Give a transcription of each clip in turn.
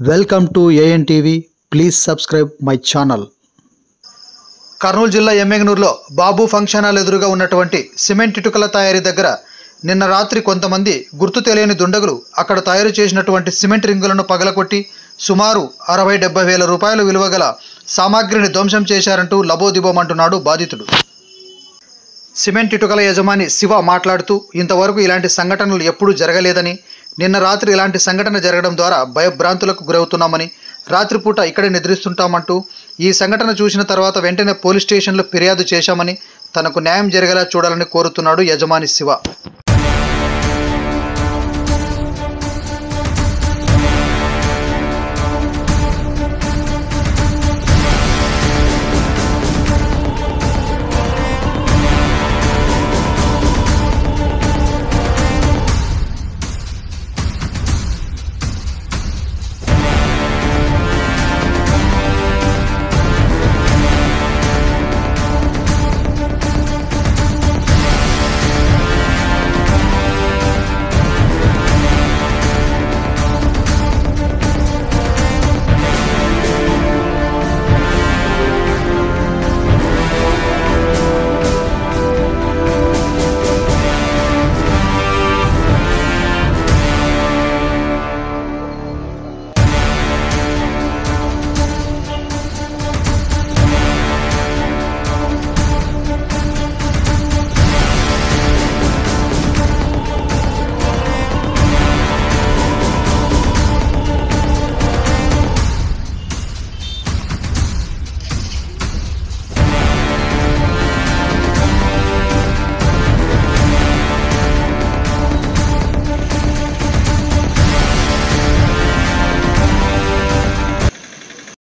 Welcome to ANTV. Please subscribe my channel. Kurnool జిల్లా ఎమ్మెగనూరులో బాబు function hall ఎదురుగా ఉన్నటువంటి సిమెంట్ ఇటుకల తయారీ దగ్గర నిన్న రాత్రి కొంతమంది గుర్తు తెలియని దుండగులు అక్కడ తయారు చేసినటువంటి సిమెంట్ రింగులను పగలకొట్టి సుమారు 60-70 వేల రూపాయల విలువ గల సామాగ్రిని ధ్వంసం చేశారంటూ లబోదిబోమంటున్నాడు బాధితుడు. సిమెంట్ ఇటుకల యజమాని శివ మాట్లాడుతూ, ఇంతవరకు ఇలాంటి సంఘటనలు ఎప్పుడూ జరగలేదని, నిన్న రాత్రి ఇలాంటి సంఘటన జరగడం ద్వారా భయభ్రాంతులకు గురవుతున్నామని, రాత్రిపూట ఇక్కడే నిద్రిస్తుంటామంటూ, ఈ సంఘటన చూసిన తర్వాత వెంటనే పోలీస్ స్టేషన్లో ఫిర్యాదు చేశామని, తనకు న్యాయం జరిగేలా చూడాలని కోరుతున్నాడు యజమాని శివ.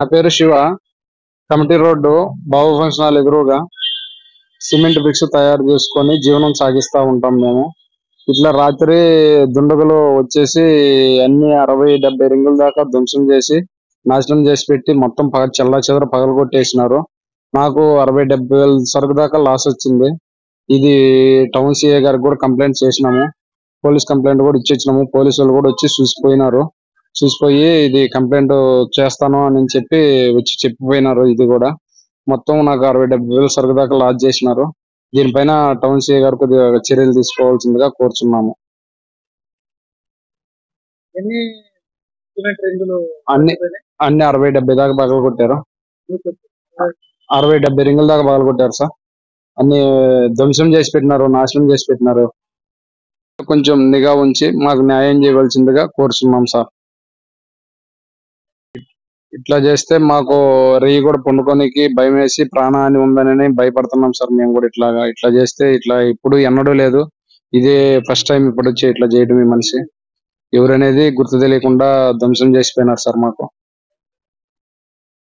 నా పేరు శివ. కమిటీ రోడ్డు బాబు ఫంక్షన్ హాల్ ఎదురుగా సిమెంట్ బ్రిక్స్ తయారు చేసుకొని జీవనం సాగిస్తూ ఉంటాం మేము. ఇట్లా రాత్రి దుండగులు వచ్చేసి అన్ని 60-70 రింగుల దాకా ధ్వంసం చేసి నాశనం చేసి పెట్టి మొత్తం చెల్లా చెదర పగలు కొట్టేసినారు. నాకు 60-70 వేల సరుకు దాకా లాస్ వచ్చింది. ఇది టౌన్ సిఐ గారికి కూడా కంప్లైంట్ చేసినాము. పోలీస్ కంప్లైంట్ కూడా ఇచ్చినాము. పోలీసు వాళ్ళు కూడా వచ్చి చూసిపోయి ఇది కంప్లైంట్ చేస్తాను అని చెప్పి వచ్చి చెప్పిపోయినారు. ఇది కూడా మొత్తం నాకు 60-70 వేల సరుకు దాకా లాస్ చేసినారు. దీనిపైన టౌన్ సిఐ గారు కొద్దిగా చర్యలు తీసుకోవాల్సిందిగా కోరుచున్నాము. అన్ని 60-70 దాకా పగలు కొట్టారు. 60-70 రింగుల దాకా పగలు కొట్టారు సార్. అన్ని ధ్వంసం చేసి పెట్టినారు, నాశనం చేసి పెట్టినారు. కొంచెం నిఘా ఉంచి మాకు న్యాయం చేయవలసిందిగా కోరుచున్నాం సార్. ఇట్లా చేస్తే మాకు రేయి కూడా పండుకోనికి భయం వేసి ప్రాణహాని ఉందని భయపడుతున్నాం సార్. మేము కూడా ఇట్లా చేస్తే ఇట్లా ఇప్పుడు ఎన్నడూ లేదు. ఇదే ఫస్ట్ టైం ఇప్పుడు వచ్చి ఇట్లా చేయడం. ఈ మనిషి ఎవరనేది గుర్తు తెలియకుండా ధ్వంసం చేసిపోయినారు సార్ మాకు.